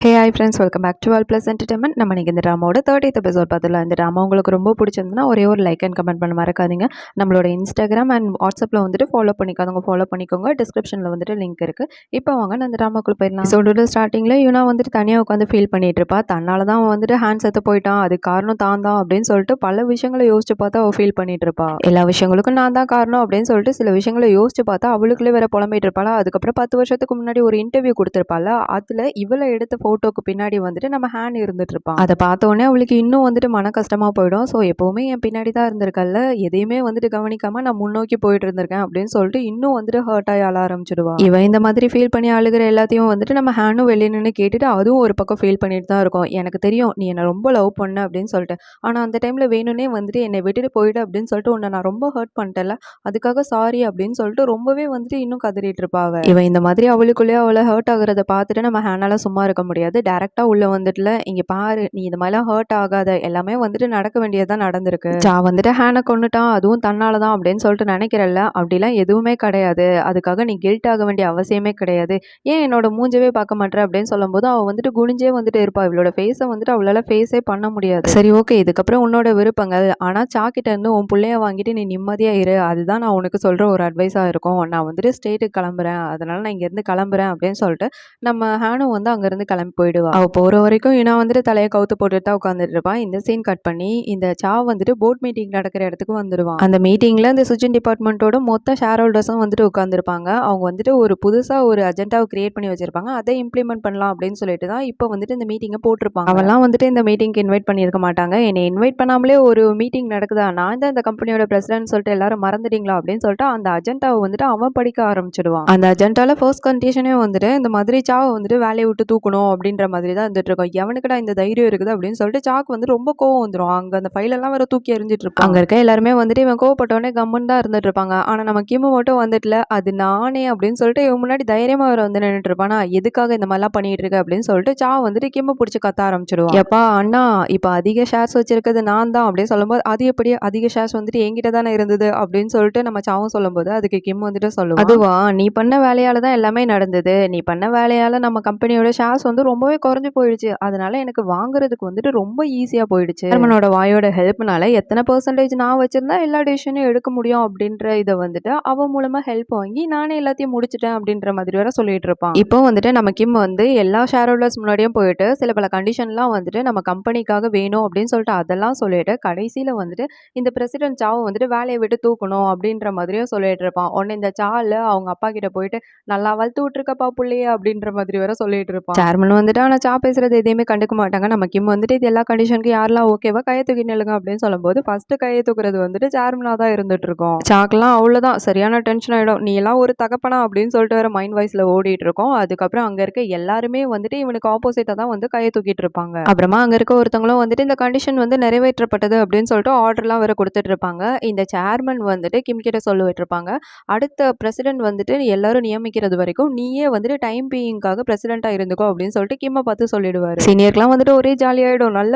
Hey hi friends, welcome back to all plus entertainment. நம்ம இன்றைக்கி இந்த ட்ராமாவோட 30th எபிசோட் பார்த்துலாம். இந்த ட்ராமா உங்களுக்கு ரொம்ப பிடிச்சிருந்துன்னா ஒரே ஒரு லைக் அண்ட் கமெண்ட் பண்ண மறக்காதீங்க. நம்மளோட இன்ஸ்டாகிராம் அண்ட் வாட்ஸ்அப்பில் வந்துட்டு ஃபாலோ பண்ணிக்காதவங்க ஃபாலோ பண்ணிக்கோங்க. டிஸ்கிரிப்ஷனில் வந்துட்டு லிங்க் இருக்குது. இப்போ வாங்க நான் இந்த ட்ராமாக்குள்ளே போயிடலாம். எபிசோடோட ஸ்டார்டிங்கில் யூனா வந்துட்டு தனியாக உட்காந்து ஃபீல் பண்ணிட்டு இருப்பா. தன்னால் தான் அவன் வந்துட்டு ஹேண்ட் செத்து போயிட்டான், அது காரணம் தான் அப்படின்னு சொல்லிட்டு பல விஷயங்களை யோசிச்சு பார்த்தா அவள் ஃபீல் பண்ணிட்டு இருப்பா. எல்லா விஷயங்களுக்கும் நான் தான் காரணம் அப்படின்னு சொல்லிட்டு சில விஷயங்களை யோசிச்சு பார்த்தா அவளுக்குள்ளே வேற புலம்பிட்டு இருப்பாளா. அதுக்கப்புறம் 10 வருஷத்துக்கு முன்னாடி ஒரு இன்டர்வியூ கொடுத்துருப்பாள். அதில் இவளை எடுத்த ஃபோட்டோக்கு பின்னாடி வந்துட்டு நம்ம ஹேண்ட் இருந்துட்டு இருப்பான். அதை பார்த்த உடனே அவளுக்கு இன்னும் வந்துட்டு மன கஷ்டமா போயிடும். ஸோ எப்பவுமே என் பின்னாடி தான் இருந்திருக்கல்ல, எதையுமே வந்துட்டு கவனிக்காம நான் முன்னோக்கி போயிட்டு இருந்திருக்கேன் அப்படின்னு சொல்லிட்டு இன்னும் வந்துட்டு ஹர்ட் ஆகி அழ ஆரம்பிச்சிடுவா. இவன் இந்த மாதிரி ஃபீல் பண்ணி அழுகிற எல்லாத்தையும் வந்துட்டு நம்ம ஹேண்டும் வெளியே நின்று கேட்டுட்டு அதுவும் ஒரு பக்கம் ஃபீல் பண்ணிட்டு தான் இருக்கும். எனக்கு தெரியும் நீ என்னை ரொம்ப லவ் பண்ண அப்படின்னு சொல்லிட்டு, ஆனால் அந்த டைம்ல வேணும்னே வந்துட்டு என்னை விட்டுட்டு போயிடு அப்படின்னு சொல்லிட்டு உன்னை நான் ரொம்ப ஹர்ட் பண்ணிட்டேன்ல, அதுக்காக சாரி அப்படின்னு சொல்லிட்டு ரொம்பவே வந்துட்டு இன்னும் கதறிட்டு இருப்பாவ. இவன் இந்த மாதிரி அவளுக்குள்ளேயே அவளை ஹர்ட் ஆகுறத பார்த்துட்டு நம்ம ஹேண்டால சும்மா இருக்க முடியாது. டேரக்டா உள்ள வந்துட்டுல, இங்க பாரு நீ இந்த மாதிரிலாம் ஹர்ட் ஆகாத, எல்லாமே வந்துட்டு நடக்க வேண்டியதுதான் நடந்திருக்கு. வந்துட்டு ஹேனை கொண்டுட்டான், அதுவும் தன்னாலதான் அப்படின்னு சொல்லிட்டு நினைக்கிறல்ல, அப்படிலாம் எதுவுமே கிடையாது. அதுக்காக நீ கில்ட் ஆக வேண்டிய அவசியமே கிடையாது. ஏன் என்னோட மூஞ்சவே பார்க்க மாட்டேற அப்படின்னு சொல்லும் போது அவ வந்துட்டு குனிஞ்சே வந்துட்டு இருப்பா. இவளோட ஃபேஸை வந்துட்டு அவளால ஃபேஸே பண்ண முடியாது. சரி ஓகே, இதுக்கப்புறம் உன்னோட விருப்பங்கள், ஆனா சாக்கிட்ட இருந்து உன் பிள்ளைய வாங்கிட்டு நீ நிம்மதியா இரு, அதுதான் நான் உனக்கு சொல்ற ஒரு அட்வைஸா இருக்கும். நான் வந்துட்டு ஸ்டேட்டுக்கு கிளம்புறேன், அதனால நான் இங்க இருந்து கிளம்புறேன் அப்படின்னு சொல்லிட்டு நம்ம ஹேனும் வந்து அங்க இருந்து கிளம்பி போயிடுவா. அவ போற வரைக்கும் இனா வந்துட்டு தலையை கவுத்து போட்டுட்டு தான் உட்காந்துட்டு இருப்பான். இந்த சீன் கட் பண்ணி இந்த வந்துட்டு போர்ட் மீட்டிங் நடக்கிற இடத்துக்கு வந்துடுவான். அந்த மீட்டிங்ல இந்த சுஜன் டிபார்ட்மெண்ட்டோட மொத்த ஷேர் ஹோல்டர்ஸும் வந்துட்டு உட்காந்துருப்பாங்க. அவங்க வந்துட்டு ஒரு புதுசா ஒரு அஜெண்டாவை கிரியேட் பண்ணி வச்சிருப்பாங்க. அதை இம்ப்ளிமெண்ட் பண்ணலாம் அப்படின்னு சொல்லிட்டு தான் இப்போ வந்துட்டு இந்த மீட்டிங்கை போட்டிருப்பாங்க. அவெல்லாம் வந்துட்டு இந்த மீட்டிங்க்கு இன்வைட் பண்ணியிருக்க மாட்டாங்க. என்னை இன்வைட் பண்ணாமலே ஒரு மீட்டிங் நடக்குதா, நான் தான் இந்த கம்பெனியோட பிரசிடென்ட் சொல்லிட்டு எல்லாரும் மறந்துட்டீங்களா அப்படின்னு சொல்லிட்டு அந்த அஜெண்டாவை வந்துட்டு அவன் படிக்க ஆரம்பிச்சிடுவான். அந்த அஜெண்டால ஃபர்ஸ்ட் கண்டிஷனே வந்துட்டு இந்த மாதிரி சாவை வந்துட்டு வேலையை விட்டு தூக்கணும் அப்படின்ற மாதிரி தான் இருந்துட்டு இருக்கும். எவனுக்குடா இந்த தைரியம் இருக்குது அப்படின்னு சொல்லிட்டு சாக்கு வந்து ரொம்ப கோவம் வந்துடும். அங்க அந்த ஃபைல் எல்லாம் வேற தூக்கி எறிஞ்சிட்டு இருப்பாங்க. அங்க இருக்க எல்லாருமே வந்துட்டு இவன் கோவப்பட்டவனே கம்முன்னு தான் இருந்துட்டு இருப்பாங்க. ஆனா நம்ம கிமு மட்டும் வந்துட்டுல, அது நானே அப்படின்னு சொல்லிட்டு இவன் முன்னாடி தைரியமா வேற வந்து நின்றுட்டு இருப்பானா, எதுக்காக இந்த மாதிரிலாம் பண்ணிட்டு இருக்கு அப்படின்னு சொல்லிட்டு சா வந்துட்டு கிமு பிடிச்சி கத்த ஆரம்பிச்சிடுவான். எப்பா அண்ணா, இப்ப அதிக ஷேர்ஸ் வச்சிருக்கிறது நான் தான் அப்படின்னு சொல்லும்போது, அது எப்படி அதிக ஷேர்ஸ் வந்துட்டு என்கிட்ட தானே இருந்தது அப்படின்னு சொல்லிட்டு நம்ம சாவும் சொல்லும்போது அதுக்கு கிம் வந்துட்டு சொல்லுவான், அதுவா நீ பண்ண வேலையால தான் எல்லாமே நடந்தது, நீ பண்ண வேலையால நம்ம கம்பெனியோட ஷேர்ஸ் வந்து ரொம்பவே குறைஞ்சு போயிடுச்சு, அதனால எனக்கு வாங்குறதுக்கு வந்துட்டு ரொம்ப ஈஸியா போயிடுச்சு. சேர்மனோட வாயோட ஹெல்ப்னால எத்தனை பெர்சன்டேஜ் நான் வச்சிருந்தா எல்லா டிசிஷனையும் எடுக்க முடியும் அப்படின்ற இதை வந்துட்டு அவன் மூலமா ஹெல்ப் வாங்கி நானே எல்லாத்தையும் முடிச்சிட்டேன் அப்படின்ற மாதிரி வர சொல்லிட்டு இருப்பான். இப்போ வந்துட்டு நம்ம கிம் வந்து எல்லா ஷேர் ஹோல்டர்ஸ் முன்னாடியும் போயிட்டு சில பல கண்டிஷன்லாம் வந்துட்டு நம்ம கம்பெனிக்காக வேணும் அப்படின்னு சொல்லிட்டு அதெல்லாம் சொல்லிட்டு கடைசியில வந்துட்டு இந்த பிரசிடென்ட் சாவை வந்துட்டு வேலையை விட்டு தூக்கணும் அப்படின்ற மாதிரியும் சொல்லிட்டு இருப்பான். உடனே இந்த சால அவங்க அப்பா கிட்ட போயிட்டு நல்லா வளர்த்து விட்டுருக்கப்பா புள்ளைய அப்படின்ற மாதிரி வர சொல்லிட்டு இருப்பான். சேர்மன் வந்துட்டு ஆனா சா பேசுறது எதையுமே கண்டுக்க மாட்டாங்க. நம்ம கிம் வந்துட்டு இது எல்லா கண்டிஷனுக்கு யாரெல்லாம் ஓகேவா கையை தூக்கி நில்லுங்க அப்படின்னு சொல்லும்போது ஃபர்ஸ்ட் கையை தூக்குறது வந்துட்டு சேர்மனா தான் இருந்துட்டு இருக்கும். சாக்கெல்லாம் அவ்வளவுதான் சரியான டென்ஷன் ஆயிடும். நீ எல்லாம் ஒரு தகப்பனா அப்படின்னு சொல்லிட்டு வர மைண்ட் வாய்ஸ்ல ஓடிட்டு இருக்கோம். அதுக்கப்புறம் அங்க இருக்க எல்லாருமே வந்துட்டு இவனுக்கு ஆப்போசிட்டா தான் வந்து கையை தூக்கிட்டு இருப்பாங்க. அப்புறமா அங்க இருக்க ஒருத்தவங்களும் வந்துட்டு இந்த கண்டிஷன் வந்து நிறைவேற்றப்பட்டது அப்படின்னு சொல்லிட்டு ஆர்டர்லாம் வேற கொடுத்துட்டு இருப்பாங்க. இந்த சேர்மன் வந்துட்டு கிம் கிட்ட சொல்லிட்டு இருப்பாங்க, அடுத்த பிரசிடென்ட் வந்துட்டு எல்லாரும் நியமிக்கிறது வரைக்கும் நீயே வந்துட்டு டைம் பீயிங்காக பிரசிடென்ட்டா இருந்துக்கோ அப்படின்னு சொல்லிட்டு கிம்ம பார்த்து சொல்லிடுவாரு. சீனியர்லாம் வந்துட்டு ஒரே ஜாலியாயிடும், நல்ல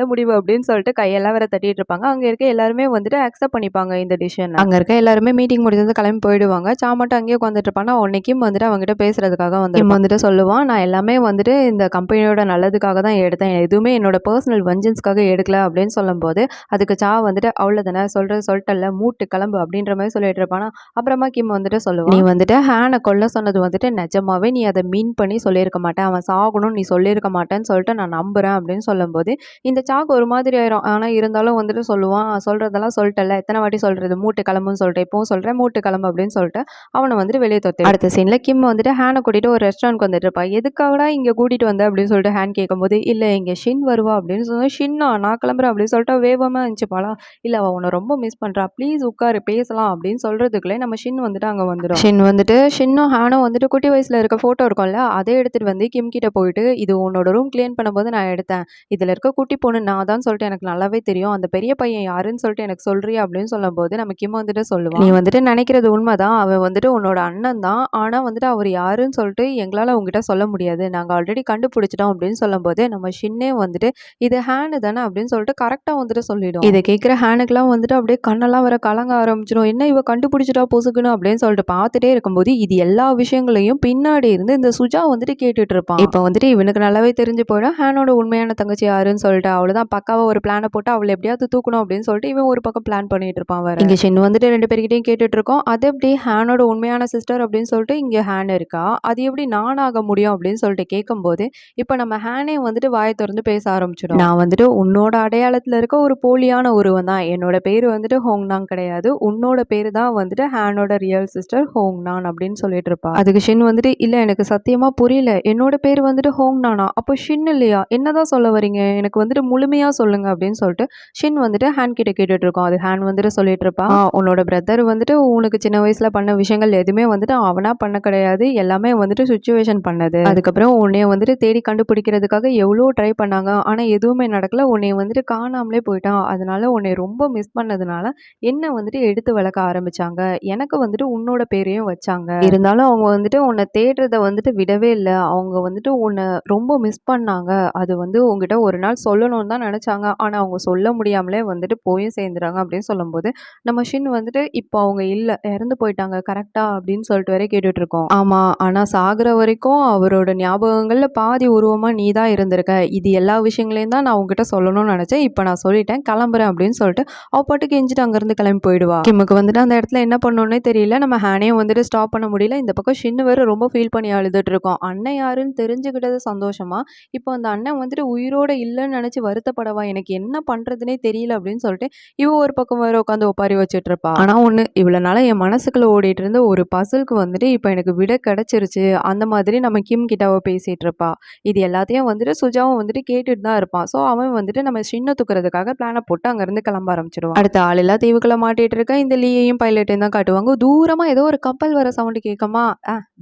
முடிவு அப்படின்னு சொல்லிட்டு கையெல்லாம் வேற தட்டிட்டு இருப்பாங்க. அங்க இருக்க எல்லாருமே வந்துட்டு அக்செப்ட் பண்ணிப்பாங்க இந்த டிசிஷன். அங்க இருக்க எல்லாருமே மீட்டிங் முடிஞ்சது கிளம்பி போயிடுவாங்க. சா மட்டும் அங்கேயே உட்காந்துட்டு இருப்பானா, உன்னைக்கும் வந்துட்டு அவங்ககிட்ட பேசுறதுக்காக வந்து வந்துட்டு சொல்லுவான், நான் எல்லாமே வந்துட்டு இந்த கம்பெனியோட நல்லதுக்காக தான் எடுத்தேன், எதுவுமே என்னோட பர்சனல் வெஞ்சன்ஸ்க்காக எடுக்கல அப்படின்னு சொல்லும் போது அதுக்கு சா வந்துட்டு அவ்வளவுதானே சொல்றது சொல்லிட்டல மூட்டு கிளம்பு அப்படின்ற மாதிரி சொல்லிட்டு இருப்பானா. அப்புறமா கிம் வந்துட்டு சொல்லுவான், நீ வந்துட்டு ஹேனை கொல்ல சொன்னது வந்துட்டு நிஜமாவே நீ அதை மீன் பண்ணி சொல்லியிருக்க மாட்டேன், அவன் சாகணும்னு நீ சொல்லியிருக்க மாட்டேன்னு சொல்லிட்டு நான் நம்புறேன் அப்படின்னு சொல்லும்போது இந்த சாக்கு ஒரு மாதிரி ஆயிரும். ஆனா இருந்தாலும் வந்துட்டு சொல்லுவான், சொல்றதெல்லாம் சொல்லிட்டல, எத்தனை வாட்டி சொல்றது மூட்டு கிளம்புன்னு சொல்லிட்டு இப்பவும் சொல்றேன் மூட்டு கிளம்பு அப்படின்னு சொல்லிட்டு அவனை வந்துட்டு வெளியே தொத்து. அடுத்த சீன்ல கிம் வந்துட்டு ஹேனை கூட்டிட்டு ஒரு ரெஸ்டாரண்ட் வந்துட்டு இருப்பா. எதுக்காகடா இங்க கூட்டிட்டு வந்த அப்படின்னு சொல்லிட்டு ஹேன் கேட்கும்போது, இல்ல இங்க ஷின் வருவா அப்படின்னு சொன்னா, ஷின்னா நான் கிளம்புறேன் அப்படின்னு சொல்லிட்டு வேகமா இருந்துச்சுப்பாளா, இல்ல அவ உன்னை ரொம்ப மிஸ் பண்றா, ப்ளீஸ் உட்காரு பேசலாம் அப்படின்னு சொல்றதுக்குள்ளே நம்ம ஷின் வந்துட்டு அங்க வந்துடும். ஷின் வந்துட்டு ஷின்னும் ஹேனும் வந்துட்டு குட்டி வயசுல இருக்க போட்டோ இருக்கும்ல, அதை எடுத்துட்டு வந்து கிம் கிட்ட போயிட்டு, இது உன்னோட ரூம் கிளீன் பண்ணும்போது நான் எடுத்தேன், இதுல இருக்க குட்டி பொண்ணு நான் தான் சொல்லிட்டு எனக்கு நல்லாவே தெரியும், அந்த பெரிய பையன் யாருன்னு சொல்லிட்டு எனக்கு சொல்றியா அப்படின்னு சொல்லும்போது நம்ம கிம் வந்துட்டு சொல்லுவான், நீ வந்துட்டு நினைக்கிறது உண்மைதான், அவன் வந்துட்டு உன்னோட அண்ணன் தான், ஆனா வந்துட்டு அவர் யாருன்னு சொல்லிட்டு எங்களால உங்ககிட்ட சொல்ல முடியாது, நாங்க ஆல்ரெடி கண்டுபிடிச்சிட்டோம் அப்படின்னு சொல்லும்போது நம்ம ஷின்னே வந்துட்டு இது ஹேனு தானே அப்படின்னு சொல்லிட்டு கரெக்டா வந்துட்டு சொல்லிடும். இதை கேட்கிற ஹேனுக்குலாம் வந்துட்டு அப்படியே கண்ணெல்லாம் வர கலங்க ஆரம்பிச்சிடும், என்ன இவ கண்டுபிடிச்சிட்டா பொசுக்குன்னு அப்படின்னு சொல்லிட்டு பார்த்துட்டே இருக்கும்போது இது எல்லா விஷயங்களையும் பின்னாடி இருந்து இந்த சுஜா வந்துட்டு கேட்டுட்டு இருப்பான். இப்போ இப்போ வந்துட்டு இவனுக்கு நல்லாவே தெரிஞ்சு போயிடும் ஹேனோட உண்மையான தங்கச்சி யாருன்னு சொல்லிட்டு. அவ்வளோதான் பக்காவா ஒரு பிளானை போட்டு அவளை எப்படியாவது தூக்கணும் அப்படின்னு சொல்லிட்டு இவன் ஒரு பக்கம் பிளான் பண்ணிட்டு இருப்பான். வேற இங்கே ஷின் வந்துட்டு 2 பேர்கிட்டையும் கேட்டுட்டு இருக்கோம். அது எப்படி ஹேனோட உண்மையான சிஸ்டர் அப்படின்னு சொல்லிட்டு இங்கே ஹேன் இருக்கா, அது எப்படி நான் ஆக முடியும் அப்படின்னு சொல்லிட்டு கேட்கும்போது இப்போ நம்ம ஹேனே வந்துட்டு வாயை திறந்து பேச ஆரம்பிச்சிடும். நான் வந்துட்டு உன்னோட அடையாளத்தில் இருக்க ஒரு போலியான உருவம் தான், என்னோட பேர் வந்துட்டு ஹோங்னாங் கிடையாது, உன்னோட பேர் தான் வந்துட்டு ஹேனோட ரியல் சிஸ்டர் ஹோங்னான் அப்படின்னு சொல்லிட்டு இருப்பா. அதுக்கு ஷின் வந்துட்டு இல்லை எனக்கு சத்தியமா புரியல, என்னோட பேர் வந்துட்டு ஹோங்னானா, அப்போ ஷின் இல்லையா, என்னதான் சொல்ல வரீங்க, எனக்கு வந்துட்டு முழுமையா சொல்லுங்க அப்படின்னு சொல்லிட்டு ஷின் வந்துட்டு ஹேன் கிட்ட கேட்டுட்டு இருக்கோம். அது ஹேன் வந்துட்டு சொல்லிட்டு இருப்பா, உன்னோட பிரதர் வந்துட்டு உனக்கு சின்ன வயசுல பண்ண விஷயங்கள் எதுவுமே வந்துட்டு அவனா பண்ண கிடையாது, எல்லாமே வந்துட்டு சுச்சுவேஷன் பண்ணது. அதுக்கப்புறம் உன்னைய வந்துட்டு தேடி கண்டுபிடிக்கிறதுக்காக எவ்வளோ ட்ரை பண்ணாங்க, ஆனா எதுவுமே நடக்கல, உன்னைய வந்துட்டு காணாமலே போயிட்டான், அதனால உன்னை ரொம்ப மிஸ் பண்ணதுனால என்ன வந்துட்டு எடுத்து வளர்க்க ஆரம்பிச்சாங்க, எனக்கு வந்துட்டு உன்னோட பேரையும் வச்சாங்க, இருந்தாலும் அவங்க வந்துட்டு உன்னை தேடுறத வந்துட்டு விடவே இல்லை, அவங்க வந்துட்டு உன்னை ரொம்ப மிஸ் பண்ணாங்க, அது வந்து உங்ககிட்ட ஒரு நாள் சொல்லணும்னு தான் நினைச்சாங்க, ஆனா அவங்க சொல்ல முடியாமலே வந்துட்டு போயும் சேர்ந்துறாங்க அப்படின்னு சொல்லும்போது நம்ம ஷின் வந்துட்டு இப்போ அவங்க இல்லை இறந்து போயிட்டாங்க கரெக்டா அப்படின்னு சொல்லிட்டு வரை கேட்டுட்டு இருக்கோம். ஆமா, ஆனா சாகுற வரைக்கும் அவரோட ஞாபகங்கள்ல பாதி உருவமா நீ தான் இருந்திருக்க, இது எல்லா விஷயங்களையும் தான் நான் உங்ககிட்ட சொல்லணும்னு நினைச்சேன், இப்போ நான் சொல்லிட்டேன் கிளம்புறேன் அப்படின்னு சொல்லிட்டு அவ பாட்டுக்கு எஞ்சிட்டு அங்கிருந்து கிளம்பி போயிடுவா. கிம்முக்கு வந்துட்டு அந்த இடத்துல என்ன பண்ணணும்னே தெரியல, நம்ம ஹேனையும் வந்துட்டு ஸ்டாப் பண்ண முடியல. இந்த பக்கம் ஷின்னு வேற ரொம்ப ஃபீல் பண்ணி அழுதுட்டு இருக்கோம். அண்ணன் யாருன்னு தெரிஞ்சுக்கிட்டது சந்தோஷமா, இப்போ அந்த அண்ணன் வந்துட்டு உயிரோட இல்லைன்னு நினைச்சு வருத்தப்படவா, எனக்கு என்ன பண்றதுனே தெரியல அப்படின்னு சொல்லிட்டு இவ ஒரு பக்கம் வேற உட்காந்து ஒப்பாரி வச்சுட்டு இருப்பா. ஆனா ஒண்ணு, இவ்வளவு நாள என் மனசுக்குள்ள ஓடிட்டு இருந்த ஒரு பசிலுக்கு வந்துட்டு இப்போ எனக்கு விட கிடைச்சிருச்சு, அந்த மாதிரி நம்ம கிம் கிட்ட அவ பேசிட்டு இருப்பா. இது எல்லாத்தையும் வந்துட்டு சுஜாவும் வந்துட்டு கேட்டுட்டு தான் இருப்பான். ஸோ அவன் வந்துட்டு நம்ம ஷின்ன தூக்குறதுக்காக பிளானை போட்டு அங்கிருந்து கிளம்ப ஆரம்பிச்சிடுவான். அடுத்த ஆளில்லா தீவுக்குள்ள மாட்டிட்டு இருக்க இந்த லீயையும் பைலட்டையும் தான் காட்டுவாங்க. தூரமா ஏதோ ஒரு கப்பல் வர சவுண்டு கேட்குமா,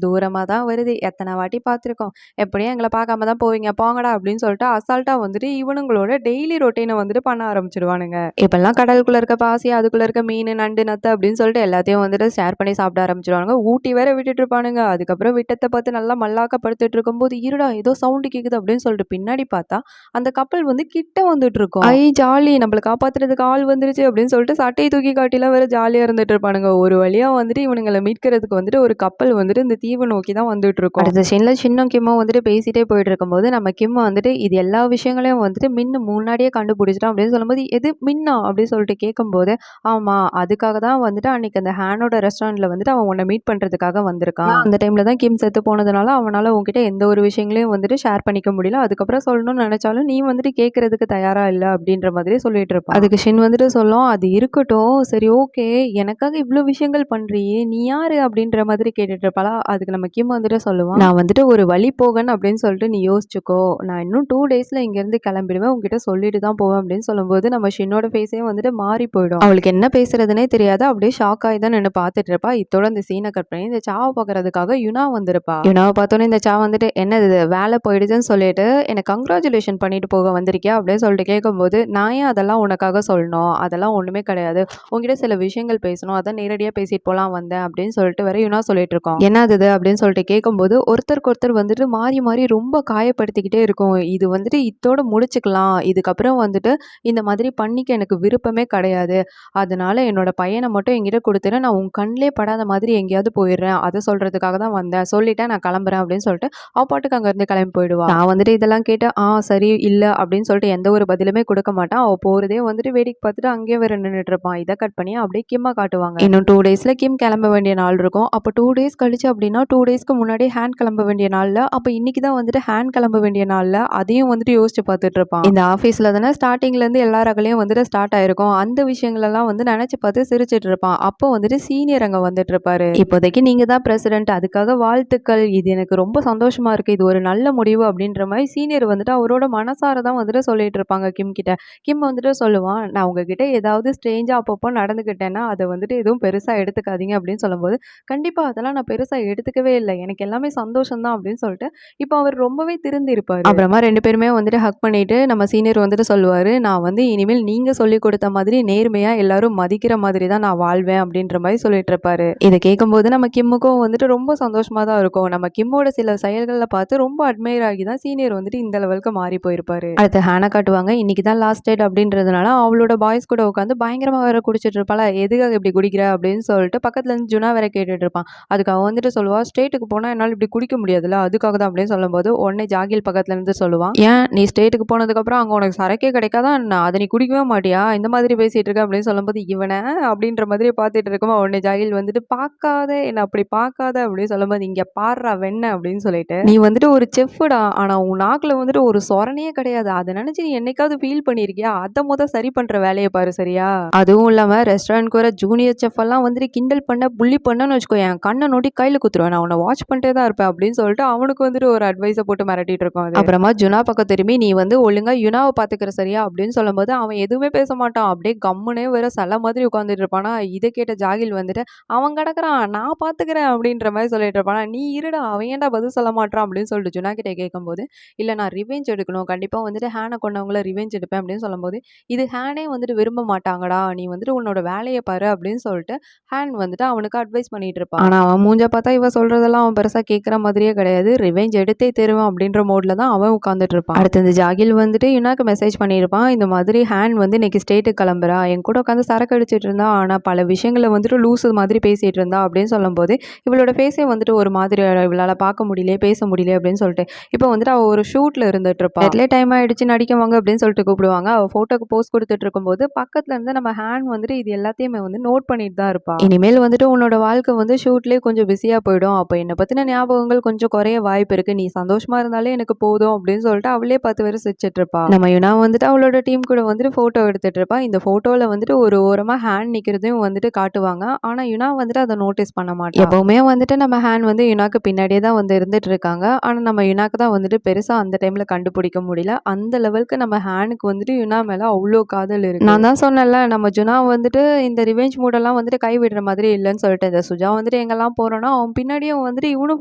தூரமா தான் வருது, எத்தனை வாட்டி பார்த்துருக்கோம், எப்படியும் எங்களை பார்க்காம தான் போவீங்க போங்கடா அப்படின்னு சொல்லிட்டு அசால்ட்டா வந்துட்டு இவனுங்களோட டெய்லி ரொட்டீனை வந்துட்டு பண்ண ஆரம்பிச்சிடுவானுங்க. இப்பெல்லாம் கடலுக்குள்ள இருக்க பாசி, அதுக்குள்ள இருக்க மீன், நண்டு, நத்து அப்படின்னு சொல்லிட்டு எல்லாத்தையும் வந்துட்டு ஷேர் பண்ணி சாப்பிட ஆரம்பிச்சிடுவாங்க. ஊட்டி வேற விட்டுட்டு இருப்பானுங்க. அதுக்கப்புறம் விட்டத்தை பார்த்து நல்லா மல்லாக்கப்படுத்திட்டு இருக்கும்போது இருடா ஏதோ சவுண்டு கேக்குது அப்படின்னு சொல்லிட்டு பின்னாடி பார்த்தா அந்த கப்பல் வந்து கிட்ட வந்துட்டு இருக்கும். ஐ ஜாலி, நம்மள காப்பாத்துறதுக்கு ஆள் வந்துருச்சு அப்படின்னு சொல்லிட்டு சட்டையை தூக்கி காட்டிலாம் வேற ஜாலியா இருந்துட்டு இருப்பானுங்க. ஒரு வழியா வந்துட்டு இவனுங்களை மீட்கிறதுக்கு வந்துட்டு ஒரு கப்பல் வந்துட்டு இந்த தீவை நோக்கி தான் வந்துட்டு இருக்கும். அடுத்த சீன்ல சின்ன கிம்மும் வந்துட்டு பேசிட்டே போயிட்டு இருக்கும்போது நம்ம கிம் வந்துட்டு இது எல்லா விஷயங்களையும் வந்துட்டு மின்னு முன்னாடியே கண்டுபிடிச்சிட்டோம் அப்படின்னு சொல்லும்போது எது மின்னா அப்படின்னு சொல்லிட்டு கேட்கும்போது ஆமா, அதுக்காக தான் வந்துட்டு அன்னைக்கு அந்த ஹேனோட ரெஸ்டாரண்ட்ல வந்துட்டு அவன் உன்னை மீட் பண்றதுக்காக வந்திருக்கான். அந்த டைம்ல தான் கிம் செத்து போனதுனால அவனால உன்கிட்ட எந்த ஒரு விஷயங்களையும் வந்துட்டு ஷேர் பண்ணிக்க முடியல, அதுக்கப்புறம் சொல்லணும்னு நினைச்சாலும் நீ வந்துட்டு கேட்கறதுக்கு தயாரா இல்லை அப்படின்ற மாதிரி சொல்லிட்டு இருப்பான். அதுக்கு ஷின் வந்துட்டு சொல்லும், அது இருக்கட்டும் சரி ஓகே, எனக்காக இவ்வளோ விஷயங்கள் பண்றியே நீ யாரு அப்படின்ற மாதிரி கேட்டுட்டு இருப்பாளா. அதுக்கு நம்ம கிம் வந்துட்டு சொல்லுவான், நான் வந்துட்டு ஒரு வழி போகன் அப்படின்னு சொல்லிட்டு நீ யோசிச்சுக்கோ, நான் இன்னும் 2 டேஸ்ல இங்கேருந்து கிளம்பிடுவேன், உங்ககிட்ட சொல்லிட்டு தான் போவேன் அப்படின்னு சொல்லும்போது நம்ம ஷின்னோட ஃபேஸே வந்துட்டு மாறி போயிடும். அவளுக்கு என்ன பேசுறதுனே தெரியாது, அப்படியே ஷாக் ஆகி தான் நின்று பார்த்துட்டு இருப்பா. இதோட இந்த சீனை கட் பண்ணி இந்த சாவை பார்க்கறதுக்காக யுனா வந்திருப்பா. யுனாவை பார்த்தோன்னே இந்த சா வந்துட்டு என்னது வேலை போயிடுதுன்னு சொல்லிட்டு எனக்கு கங்க்ராச்சுலேஷன் பண்ணிட்டு போக வந்திருக்கியா அப்படின்னு சொல்லிட்டு கேட்கும்போது நான் ஏன் அதெல்லாம் உனக்காக சொல்லணும், அதெல்லாம் ஒன்றுமே கிடையாது, உங்ககிட்ட சில விஷயங்கள் பேசணும், அதான் நேரடியாக பேசிட்டு போகலாம் வந்தேன் அப்படின்னு சொல்லிட்டு வர யுனா சொல்லிட்டு இருக்கோம். என்னது அப்படின்னு சொல்லிட்டு கேட்கும்போது ஒருத்தருக்கு ஒருத்தர் வந்துட்டு மாறி மாறி ரொம்ப காயப்படுத்திக்கிட்டே இருக்கும், இது வந்துட்டு இதோட முடிச்சுக்கலாம், இதுக்கப்புறம் வந்துட்டு இந்த மாதிரி பண்ணிக்க எனக்கு விருப்பமே கிடையாது, அதனால என்னோட பையனை மட்டும் என்கிட்ட கொடுத்துட்டு நான் உன் கண்ணிலே படாத மாதிரி எங்கேயாவது போயிடுறேன், அதை சொல்றதுக்காக தான் வந்தேன், சொல்லிட்டேன் நான் கிளம்புறேன் அப்படின்னு சொல்லிட்டு பாட்டுக்கு அங்கேருந்து கிளம்பி போயிடுவா. நான் வந்துட்டு இதெல்லாம் கேட்டு சரி இல்லை அப்படின்னு சொல்லிட்டு எந்த ஒரு பதிலுமே கொடுக்க மாட்டான். அவள் போகிறதே வந்துட்டு வேடிக்கை பார்த்துட்டு அங்கேயே வேற நின்றுட்டு இருப்பான். இதை கட் பண்ணி அப்படியே கிம்மா காட்டுவாங்க. இன்னும் 2 டேஸில் கிம் கிளம்ப வேண்டிய நாள் இருக்கும். அப்போ 2 டேஸ் கழிச்சு அப்படின்னா 2 டேஸ்க்கு முன்னாடி ஹேண்ட் கிளம்ப வேண்டிய நாளில் அப்போ இன்னைக்கு தான் வந்துட்டு ஹேண்ட் கிளம்ப வேண்டிய நாளில் அதையும் வந்துட்டு யோசிச்சு பார்த்துட்டு இருப்பான். இந்த ஆஃபீஸில் தானே ஸ்டார்டிங்லேருந்து எல்லா ரகலையும் வந்துட்டு ஸ்டார்ட் ஆயிருக்கும், அந்த விஷயங்களெல்லாம் வந்து நினச்சி பார்த்து சிரிச்சிட்டு இருப்பான். அப்போ வந்துட்டு சீனியர் அங்கே வந்துட்டு இருப்பாரு. இப்போதைக்கு நீங்கள் தான் பிரசிடென்ட், அதுக்காக வாழ்த்துக்கள், இது எனக்கு ரொம்ப சந்தோஷமா இருக்கு, இது ஒரு நல்ல முடிவு அப்படின்ற மாதிரி சீனியர் வந்துட்டு அவரோட மனசார தான் வந்துட்டு சொல்லிட்டு இருப்பாங்க கிம் கிட்ட. கிம் வந்துட்டு சொல்லுவான், நான் உங்ககிட்ட ஏதாவது ஸ்ட்ரேஞ்சா அப்பப்போ நடந்துக்கிட்டேன்னா அதை வந்துட்டு எதுவும் பெருசா எடுத்துக்காதீங்க அப்படின்னு சொல்லும்போது கண்டிப்பா அதெல்லாம் நான் பெருசா எடுத்துக்கவே இல்லை, எனக்கு எல்லாமே சந்தோஷம் தான் அப்படின்னு சொல்லிட்டு இப்போ அவர் ரொம்பவே திருந்தி இருப்பாரு. அப்புறமா 2 பேருமே வந்துட்டு ஹக் பண்ணிட்டு நம்ம சீனியர் வந்துட்டு சொல்லுவாரு, நான் வந்து இனிமேல் நீங்க சொல்லி கொடுத்த மாதிரி நேர்மையா எல்லாரும் மதிக்கிற மாதிரி தான் நான் வாழ்வேன் அப்படின்ற மாதிரி சொல்லிட்டு இருப்பாரு. இதை கேட்கும்போது நம்ம கிம்முக்கும் வந்துட்டு ரொம்ப சந்தோஷமா தான் இருக்கும். நம்ம கிம்மோட சில செயல்களை பார்த்து ரொம்ப அட்மையர் ஆகி தான் சீனியர் வந்துட்டு இந்த லெவலுக்கு மாறி போயிருப்பாரு. அடுத்து ஹேனா காட்டுவாங்க, இன்னைக்கு தான் லாஸ்ட் டேட் அப்படின்றதுனால அவளோட பாய்ஸ் கூட உட்காந்து பயங்கரமா வேற குடிச்சிட்டு இருப்பாளா, எதுக்காக இப்படி குடிக்கிற அப்படின்னு சொல்லிட்டு பக்கத்துல இருந்து ஜுனா வேற கேட்டுட்டு இருப்பான். அதுக்கு அவன் வந்துட்டு சொல்லுவா, ஸ்டேட்டுக்கு போனா என்னால் இப்படி குடிக்க முடியாதுல்ல, அதுக்காக தான் அப்படின்னு அப்படின்னு சொல்லும்போது உடனே ஜாகில் பக்கத்துல இருந்து சொல்லுவான், ஏன் நீ ஸ்டேட்டுக்கு போனதுக்கு அப்புறம் அங்க உனக்கு சரக்கே கிடைக்காதா என்ன? அதை நீ குடிக்கவே மாட்டியா? இந்த மாதிரி பேசிட்டு இருக்க அப்படின்னு சொல்லும்போது இவனை அப்படின்ற மாதிரி பார்த்துட்டு இருக்குமா உடனே ஜாகில் வந்துட்டு பார்க்காத என்ன அப்படி பார்க்காத அப்படின்னு சொல்லும்போது இங்க பாடுறா வெண்ண அப்படின்னு சொல்லிட்டு, நீ வந்துட்டு ஒரு செஃப்டா ஆனா உன் நாக்குல வந்துட்டு ஒரு சொரணையே கிடையாது. அதை நினைச்சு நீ என்னைக்காவது ஃபீல் பண்ணிருக்கியா? அதை சரி பண்ற வேலையை பாரு சரியா? அதுவும் இல்லாம ரெஸ்டாரண்ட்க்கு வர ஜூனியர் செஃப் எல்லாம் வந்துட்டு கிண்டல் பண்ண புள்ளி பண்ணன்னு வச்சுக்கோ, என் கண்ணை நோட்டி கையில குத்துருவேன், நான் உன்னை வாட்ச் பண்ணிட்டே தான் இருப்பேன் அப்படின்னு சொல்லிட்டு அவனுக்கு வந்துட்டு ஒரு அட்வைஸை போட்டு மிரட்டிட்டு இருக்கோம். அப்புறமா ஜுனா பக்கம் திரும்பி நீ வந்து ஒழுங்கா யுனாவை பாத்துக்கிற சரியா அப்படின்னு சொல்லும்போது அவன் எதுவுமே பேச மாட்டான், அப்படியே கம்முனே வேற சில மாதிரி உட்காந்துட்டு இருப்பானா. இதை கேட்ட ஜாகில் வந்துட்டு அவன் கிடக்குறான் நான் பாத்துக்கிறேன் அப்படின்ற மாதிரி சொல்லிட்டு இருப்பானா. நீ இருடா அவன் ஏன்டா பதில் சொல்ல மாட்டான் அப்படின்னு சொல்லிட்டு ஜுனா கிட்ட கேட்கும்போது, இல்ல நான் ரிவெஞ்ச் எடுக்கணும், கண்டிப்பா வந்துட்டு ஹேனை கொண்டவங்கள ரிவெஞ்ச் எடுப்பேன் அப்படின்னு சொல்லும்போது, இது ஹேனே வந்துட்டு விரும்ப மாட்டாங்கடா, நீ வந்துட்டு உன்னோட வேலையை பாரு அப்படின்னு சொல்லிட்டு ஹேன் வந்துட்டு அவனுக்கு அட்வைஸ் பண்ணிட்டு இருப்பான். ஆனா அவன் மூஞ்ச பார்த்தா இவ சொல்றதெல்லாம் அவன் பெருசா கேட்கற மாதிரியே கிடையாது. ரிவெஞ்ச் எடுத்தே தருவான் அப்படின்ற மோட்ல தான் அவன் உட்காந்துட்டு இருப்பான். அடுத்து இந்த ஜாகில் வந்துட்டு யுனாக்கு மெசேஜ் பண்ணியிருப்பான், இந்த மாதிரி ஹேன் வந்து இன்னைக்கு ஸ்டேட்டுக்கு கிளம்புறா, என் கூட உட்காந்து சரக்கு அடிச்சிட்டு இருந்தா, ஆனா பல விஷயங்களை வந்துட்டு லூசு மாதிரி பேசிட்டு இருந்தா அப்படின்னு சொல்லும்போது இவளோட ஃபேஸே வந்துட்டு ஒரு மாதிரி இவளால பார்க்க முடியல பேச முடியல அப்படின்னு சொல்லிட்டு இப்போ வந்துட்டு அவ ஒரு ஷூட்ல இருந்துட்டு இருப்பா. டெட்லே டைம் ஆயிடுச்சு நடிக்க வாங்க அப்படின்னு சொல்லிட்டு கூப்பிடுவாங்க. அவ போட்டோக்கு போஸ்ட் கொடுத்துட்டு இருக்கும்போது பக்கத்துல இருந்து நம்ம ஹேண்ட் வந்துட்டு இது எல்லாத்தையுமே வந்து நோட் பண்ணிட்டு தான் இருப்பா. இனிமேல் வந்துட்டு உன்னோட வாழ்க்கை வந்து ஷூட்லயே கொஞ்சம் பிஸியா போயிடும், அப்ப என்னை பத்தின ஞாபகங்கள் கொஞ்சம் குறைய வாய்ப்பு இருக்கு, நீ சந்தோஷமா இருந்தாலே எனக்கு போதும் அப்படின்னு சொல்லிட்டு அவளே 10 பேர் சிரிச்சிட்டு இருப்பா. நம்ம யுனா வந்துட்டு அவளோட டீம் கூட வந்துட்டு போட்டோ எடுத்துட்டு இருப்பா. இந்த போட்டோல வந்துட்டு ஒரு ஓரமா ஹேண்ட் நிக்கிறதையும் வந்துட்டு காட்டுவாங்க. ஆனா யுனா வந்துட்டு அதை நோட்டீஸ் பண்ண மாட்டா. எப்பவுமே வந்துட்டு நம்ம ஹேண்ட் வந்து யுனாக்கு பின்னாடியே தான் வந்து இருந்துட்டு இருக்காங்க. ஆனா நம்ம யுனாக்கு தான் வந்துட்டு பெருசா அந்த டைம்ல கண்டுபிடிக்க முடியல. அந்த லெவலுக்கு நம்ம ஹேனுக்கு வந்துட்டு யுனா மேல அவ்வளோ காதல் இருக்கு. நான் தான் சொன்னேன்ல நம்ம ஜுனா வந்துட்டு இந்த ரிவெஞ்ச் மூடெல்லாம் வந்துட்டு கைவிடுற மாதிரி இல்லைன்னு சொல்லிட்டு, இந்த சுஜா வந்துட்டு எங்கெல்லாம் போறானோ அவன் பின்னாடியே வந்துட்டு இவனும்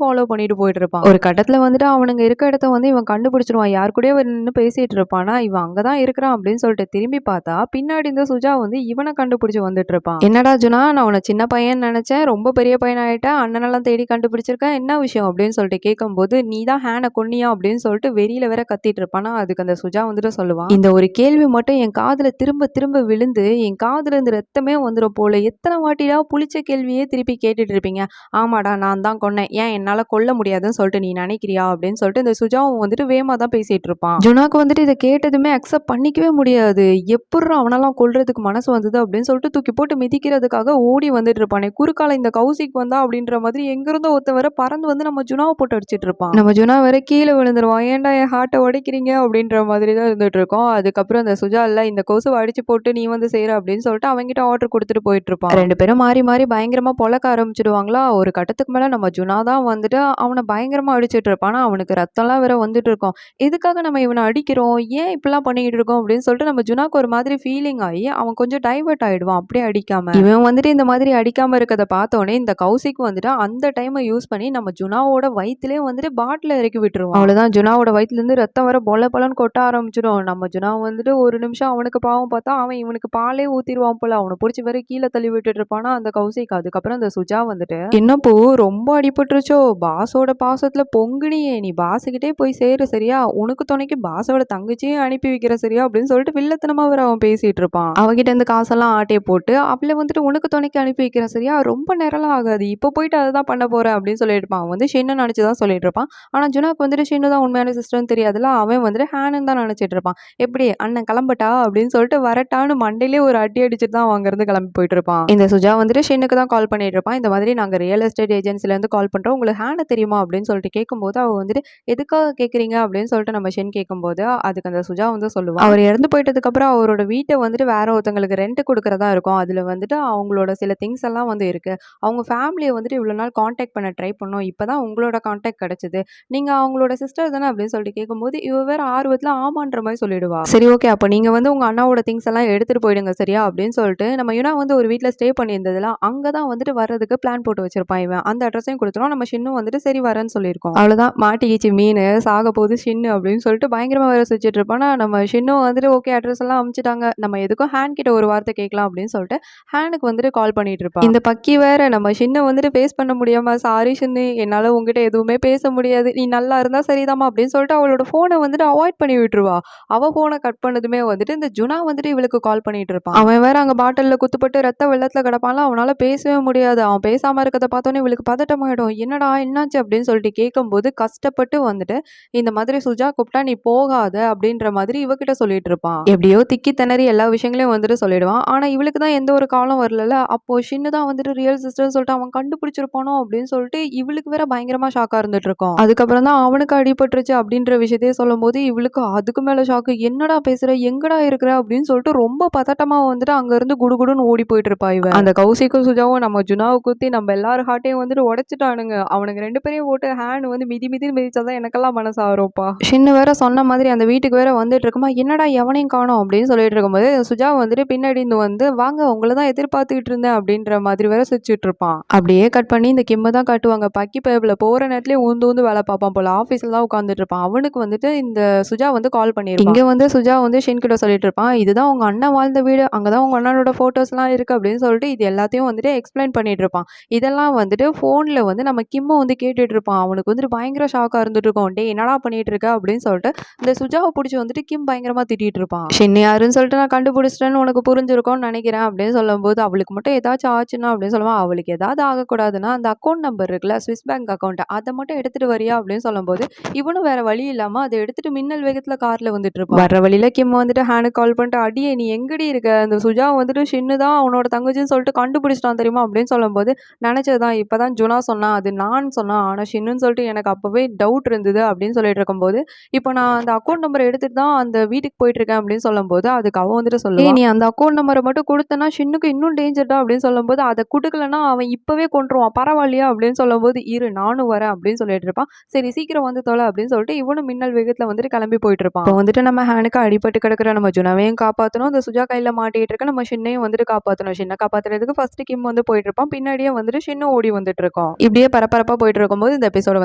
ஃபாலோ பண்ணிட்டு போயிட்டு இருப்பான். ஒரு கட்டத்துல வந்துட்டு அவனுங்க இருக்க இடத்த வந்து இவன் கண்டுபிடிச்சிருவான், யார் கூடயே நின்று பேசிட்டு இருப்பானா, இவன் அங்கதான் இருக்கிறான் அப்படின்னு சொல்லிட்டு திரும்பி பார்த்தா பின்னாடி இந்த சுஜா வந்து இவனை கண்டுபிடிச்சு வந்துட்டு இருப்பான். என்னடா ஜுனா நான் உன்னை சின்ன பையன் நினைச்சேன், ரொம்ப பெரிய பையன் ஆயிட்ட, அண்ணனெல்லாம் தேடி கண்டுபிடிச்சிருக்கேன், என்ன விஷயம் அப்படின்னு சொல்லிட்டு கேட்கும்போது நீ தான் ஹேனை கொன்னியா அப்படின்னு சொல்லிட்டு வெளியில வேற கத்திட்டு இருப்பானா. அதுக்கு அந்த சுஜா வந்துட்டு சொல்லுவான், இந்த ஒரு கேள்வி மட்டும் என் காதுல திரும்ப திரும்ப விழுந்து என் காதுல இருந்து ரத்தமே வந்துடும் போல, எத்தனை வாட்டிடா புளிச்ச கேள்வியே திருப்பி கேட்டுட்டு இருப்பீங்க, ஆமாடா நான் தான் கொன்னேன், ஏன் என்னால கொல்ல முடியாதுன்னு சொல்லிட்டு நீ நினைக்கிறியா அப்படின்னு சொல்லிட்டு இந்த சுஜாவும் வந்துட்டு வேமா தான் பேசிட்டு இருப்பான். ஜுனாக்கு வந்துட்டு இதை கேட்டதுமே அக்செப்ட் பண்ணிக்கவே முடியாது, எப்படி அவனெல்லாம் கொல்றதுக்கு மனசு வந்தது அப்படின்னு சொல்லிட்டு தூக்கி போட்டு மிதிக்கிறதுக்காக ஓடி வந்துட்டு இருப்பானே, குறுக்கால இந்த கௌசிக் வந்தா அப்படின்ற மாதிரி எங்கிருந்தோ ஒருத்த வர பறந்து வந்து நம்ம ஜுனாவை போட்டு அடிச்சிட்டு இருப்பான். நம்ம ஜுனா வர கீழே விழுந்துருவான், ஏன்டா என் ஹார்ட்டை உடைக்கிறீங்க அப்படின்ற மாதிரி தான் இருந்துட்டு இருக்கோம். அதுக்கப்புறம் அந்த சுஜா இல்ல இந்த கொசுவை அடிச்சு போட்டு நீ வந்து செய்யற அப்படின்னு சொல்லிட்டு அவங்கிட்ட ஆர்டர் கொடுத்துட்டு போயிட்டு இருப்பான். ரெண்டு பேரும் மாறி மாறி பயங்கரமா பொழக்க ஆரம்பிச்சிடுவாங்களா. ஒரு கட்டத்துக்கு மேல நம்ம ஜுனா தான் வந்துட்டு அவனை பயங்கரமா அடிச்சிட்டு இருப்பானா, அவனுக்கு ரத்தம்லாம் வேற வந்துட்டு இருக்கும். எதுக்காக நம்ம இவனை அடிக்கிறோம், ஏன் இப்பெல்லாம் பண்ணிட்டு இருக்கோம் அப்படின்னு சொல்லிட்டு நம்ம ஜுனாக்கு ஒரு மாதிரி ஃபீலிங் ஆகி அவன் கொஞ்சம் டைவர்ட் ஆயிடுவான். அப்படியே அடிக்காம இவன் வந்துட்டு இந்த மாதிரி அடிக்காம இருக்கதை பார்த்தோன்னே இந்த கௌசிக் வந்துட்டு அந்த டைமை யூஸ் பண்ணி நம்ம ஜுனாவோட வயிற்றுலேயே வந்துட்டு பாட்டில் இறக்கி விட்டுருவான். அவ்வளவுதான், ஜுனாவோட வயிற்றுல இருந்து ரத்தம் வர பொல பொலன்னு கொட்ட ஆரம்பிச்சிடும். நம்ம ஜுனா வந்துட்டு ஒரு நிமிஷம் அவனுக்கு பாவம் பார்த்தா அவன் இவனுக்கு பாலே ஊத்திடுவான் போல, அவனை பிடிச்சி வர கீழே தள்ளி விட்டுட்டு இருப்பானா அந்த கௌசிக். அதுக்கப்புறம் அந்த சுஜா வந்துட்டு என்ன பூ ரொம்ப அடிபட்டுருச்சோ, பாஸோட பாசத்துல பொங்குனியே, நீ பாசுகிட்டே போய் சேரு சரியா, உனக்கு துணைக்கு பாஸோட தங்கச்சியும் அனுப்பி வைக்கிற சரியா அப்படின்னு சொல்லிட்டு வில்லத்தனமா வர அவன் பேசிட்டு இருப்பான். அவகிட்ட இருந்து காசெல்லாம் ஆட்டையை போட்டு அவளை வந்துட்டு உனக்கு துணைக்கு அனுப்பி வைக்கிற சரியா, ரொம்ப நேரம் ஆகாது, இப்போ போயிட்டு அதுதான் பண்ண போறேன் அப்படின்னு சொல்லிட்டு இருப்பான். அவன் வந்து ஷின்னு நினைச்சுதான் சொல்லிட்டு இருப்பான். ஆனா ஜுனாக்கு வந்துட்டு ஷின்னு தான் உண்மையான சிஸ்டர்னு தெரியாதுல, அவன் வந்துட்டு ஹேனன் தான் நினைச்சிட்டு இருப்பான். எப்படி அண்ணன் கிளம்பட்டா அப்படின்னு சொல்லிட்டு வரட்டான்னு மண்டையிலே ஒரு அடி அடிச்சுட்டு தான் அவங்க இருந்து கிளம்பி போயிட்டு இருப்பான். இந்த சுஜா வந்துட்டு ஷின்னுக்கு தான் கால் பண்ணிட்டு இருப்பான், இந்த மாதிரி நாங்க ரியல் எஸ்டேட் ஏஜென்சில இருந்து கால் பண்றோம், உங்களுக்கு ஹேனை தெரியுமா அப்படின்னு சொல்லிட்டு கேட்கும்போது அவ வந்துட்டு எதுக்காக கேட்குறீங்க அப்படின்னு சொல்லிட்டு நம்ம ஷின் கேட்கும்போது அதுக்கு அந்த சுஜா வந்து சொல்லுவான், அவர் இறந்து போயிட்டதுக்கு அப்புறம் அவரோட வீட்டை வந்துட்டு வேற ஒருத்தங்களுக்கு ரெண்ட் கொடுக்கறதா இருக்கும், அதுல வந்துட்டு அவங்களோட சில திங்ஸ் எல்லாம் வந்து இருக்கு, அவங்க ஃபேமிலியை வந்துட்டு இவ்வளவு நாள் கான்டாக்ட் பண்ண ட்ரை பண்ணோம், இப்பதான் உங்களோட கான்டாக்ட் கிடைச்சது, நீங்க அவங்களோட சிஸ்டர் தானே அப்படின்னு சொல்லிட்டு கேட்கும்போது இவ வேற ஆர்வத்துல ஆமான்ற மாதிரி சொல்லிடுவா. சரி ஓகே, அப்ப நீங்க வந்து உங்க அண்ணாவோட திங்ஸ் எல்லாம் எடுத்துட்டு போயிடுங்க சரியா அப்படின்னு சொல்லிட்டு நம்ம யுனா வந்து ஒரு வீட்டுல ஸ்டே பண்ணியிருந்ததுல அங்கதான் வந்துட்டு வர்றதுக்கு பிளான் போட்டு வச்சிருப்பான் இவன். அந்த அட்ரஸையும் கொடுத்துருவோம், நம்ம ஷின்னும் வந்துட்டு சரி வரேன்னு சொல்லியிருக்கோம். அவ்வளவுதான், மாட்டிக்கிச்சு மீன் சாக போகுது ஷின்னு அப்படின்னு சொல்லிட்டு பயங்கரமா வேற சுச்சிட்டு இருப்பானா. நம்ம ஷின்னும் வந்துட்டு ஓகே அட்ரஸ் எல்லாம் அனுப்பிச்சிட்டாங்க, நம்ம எதுக்கும் ஹேண்ட் கிட்ட ஒரு வார்த்தை கேட்கலாம் அப்படின்னு சொல்லிட்டு ஹேனுக்கு வந்துட்டு கால் பண்ணிட்டு இருப்பான். இந்த பக்கி வேற நம்ம ஷின்னை வந்துட்டு ஃபேஸ் பண்ண முடியாம, சாரி ஷின்னு என்னால உங்ககிட்ட எதுவுமே பேச முடியாது, நீ நல்லா இருந்தா சரிதாமா அப்படின்னு சொல்லிட்டு அவளோட போனை வந்துட்டு அவாய்ட் பண்ணி விட்டுருவா. அவ போனை கட் பண்ணதுமே வந்துட்டு இந்த ஜுனா வந்துட்டு இவளுக்கு கால் பண்ணிட்டு இருப்பான். அவன் வேற அங்க பாட்டில்ல குத்துப்பட்டு ரத்த வெள்ளத்துல கிடப்பான்ல, அவனால பேசவே முடியாது. அவன் பேசாம இருக்கதை பார்த்தோன்னே இவளுக்கு பதட்டமாயிடும், என்னடா என்னாச்சு அப்படின்னு சொல்லிட்டு கேட்கும்போது கஷ்டப்பட்டு வந்துட்டு இந்த மாதிரி சுஜா கூப்பிட்டா நீ போகாத அப்படின்ற மாதிரி இவகிட்ட சொல்லிட்டு இருப்பான். எப்படியோ திக்கி திணறி எல்லா விஷயங்களையும் வந்துட்டு சொல்லிடுவான். ஆனா இவளுக்கு தான் எந்த ஒரு காலம் வரல. அப்போ ஷின்னு தான் வந்துட்டு ரியல் சிஸ்டர் சொல்லிட்டு அவன் கண்டுபிடிச்சிருப்பானோ அப்படின்னு சொல்லிட்டு இவளுக்கு வேற பயங்கரமா ஷாக்கா இருந்துட்டு இருக்கும். அதுக்கப்புறம் தான் அவனுக்கு அடிபட்டுருச்சு அப்படின்ற விஷயத்தையே சொல்லும்போது இவளுக்கு அதுக்கு மேல ஷாக்கு. என்னடா பேசுற, எங்கடா இருக்கிற அப்படின்னு சொல்லிட்டு ரொம்ப பதட்டமா வந்துட்டு அங்க இருந்து குடுகுடுன்னு ஓடி போயிட்டு இருப்பா இவ. அந்த கௌசிக்கும் சுஜாவும் நம்ம ஜுனாவை குத்தி நம்ம எல்லாரும் ஹார்ட்டையும் வந்துட்டு உடைச்சிட்டானுங்க. அவனுக்கு 2 பேரையும் போட்டு ஹேண்ட் வந்து மிதி மிதின்னு மிதிச்சாதான் எனக்கெல்லாம் மனசு ஆறும்ப்பா. ஷின்னு வேற சொன்ன மாதிரி அந்த வீட்டுக்கு வேற வந்துட்டு இருக்குமா, என்னடா எவனையும் காணோம் அப்படின்னு சொல்லிட்டு இருக்கும்போது சுஜா வந்துட்டு பின்னாடி இருந்து வந்து வாங்க உங்களை தான் எதிர்பார்த்துக்கிட்டு இருந்தேன் அப்படின்ற மாதிரி வேற சிரிச்சுட்டு இருப்பான். அப்படியே கட் பண்ணி இந்த கிம்ம தான் காட்டுவாங்க. பக்கி பேபிள் போற நேரத்துலயே ஊந்து ஊந்து வேலை பார்ப்பான் போல. ஆஃபீஸ்ல தான் உட்காந்துட்டு இருப்பான். அவனுக்கு வந்துட்டு இந்த சுஜா வந்து கால் பண்ணிருப்பான். இங்க வந்து சுஜா வந்து ஷின் கிட்ட சொல்லிட்டு இருப்பான், இதுதான் உங்க அண்ணன் வாழ்ந்த வீடு, அங்கதான் உங்க அண்ணனோட போட்டோஸ்லாம் இருக்கு அப்படின்னு சொல்லிட்டு இது எல்லாத்தையும் வந்துட்டு எக்ஸ்பிளைன் பண்ணிட்டு இருப்பான். இதெல்லாம் வந்துட்டு போன்ல வந்து நம்ம கிம்ம வந்து கேட்டுட்டு இருப்பான். அவனுக்கு வந்துட்டு பயங்கர ஷாக்கா இருந்துட்டு இருக்கும். டே என்னடா பண்ணிட்டு இருக்க அப்படின்னு சொல்லிட்டு இந்த சுஜாவை பிடிச்சி வந்துட்டு கிம் பயங்கரமா திட்டிட்டு இருப்பான். ஷின் யாருன்னு சொல்லிட்டு நான் கண்டுபிடிச்சிட்டேன்னு உனக்கு புரிஞ்சிருக்கும்னு நினைக்கிறேன் அப்படின்னு சொல்லும்போது அவளுக்கு மட்டும் ஏதாச்சும் ஆச்சுன்னா அப்படின்னு சொல்லுவான். அவளுக்கு ஏதாவது ஆகக்கூடாதுன்னா அந்த அக்கௌண்ட் நம்பர் இருக்குல்ல, ஸ்விஸ் பேங்க் அக்கௌண்ட், அதை மட்டும் எடுத்துட்டு வரியா அப்படின்னு சொல்லும்போது இவனும் வேற வழி இல்லாம அதை எடுத்துட்டு மின்னல் வேகத்துல கார்ல வந்துட்டு இருப்பான். வர வழியில கிம் வந்துட்டு ஹேனுக்கு கால் பண்ணிட்டு அடியே நீ எங்கடி இருக்க, அந்த சுஜா வந்துட்டு ஷின்னு தான் அவனோட தங்கச்சின்னு சொல்லிட்டு கண்டுபிடிச்சிட்டான் தெரியுமா அப்படின்னு சொல்லும்போது நினைச்சதுதான் இப்பதான் ஜுனா சொன்னான், அது நான் சொன்னான், ஆனா ஷின்னுன்னு சொல்லிட்டு எனக்கு அப்பவே டவுட் இருந்தது அப்படின்னு சொல்லிட்டு இருக்கும்போது இப்போ நான் அந்த அக்கௌண்ட் நம்பர் எடுத்துட்டு தான் அந்த வீட்டுக்கு போயிட்டு இருக்கேன் அப்படின்னு சொல்லும்போது அதுக்கு அவன் வந்துட்டு சொல்லுவான், நீ அந்த அக்கௌண்ட் நம்பரை மட்டும் கொடுத்தனா ஷின்னுக்கு இன்னும் டேஞ்சர் தான் அப்படின்னு சொல்லும்போது அதை கொடுக்கலன்னா அவன் இப்பவே கொண்டுருவான் பரவாயில்லையா அப்படின்னு சொல்லும்போது இரு நானும் வரேன் அப்படின்னு சொல்லிட்டு இருப்பான். சரி சீக்கிரம் வந்து தொலை அப்படின்னு சொல்லிட்டு இவனும் மின்னல் வேகத்துல வந்துட்டு கிளம்பி போயிட்டு இருப்பான். இப்போ வந்துட்டு நம்ம ஹேனுக்கு அடிபட்டு கிடக்குற நம்ம ஜுனாவையும் காப்பாற்றணும், இந்த சுஜா கையில மாட்டிட்டு இருக்க நம்ம ஷின்னையும் வந்துட்டு காப்பாற்றணும். ஷின்னை காப்பாத்துறதுக்கு ஃபர்ஸ்ட் கிம் வந்து போயிட்டு இருப்பான், பின்னாடியே வந்துட்டு ஷின்னு ஓடி வந்துட்டு இருக்கோம். இப்படியே பரபரப்பா போயிட்டு இருக்கும்போது இந்த எபிசோட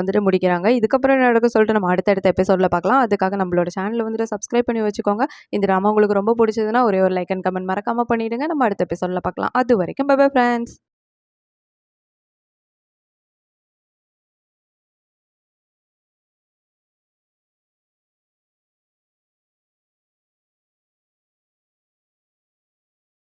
வந்துட்டு முடிக்கிறாங்க. இதுக்கப்புறம் என்ன நடக்கும் சொல்லிட்டு நம்ம அடுத்த எபிசோட்ல பார்க்கலாம். அதுக்காக நம்மளோட சேனலை வந்துட்டு சப்ஸ்கிரைப் பண்ணி வச்சுக்கோங்க. இந்த ட்ராமா உங்களுக்கு ரொம்ப பிடிச்சதுன்னா ஒரே ஒரு லைக் அண்ட் கமெண்ட் மறக்காம பண்ணிடுங்க. நம்ம அடுத்த எபிசோட்ல பார்க்கலாம். அது வரைக்கும் பை பை ஃப்ரெண்ட்ஸ்.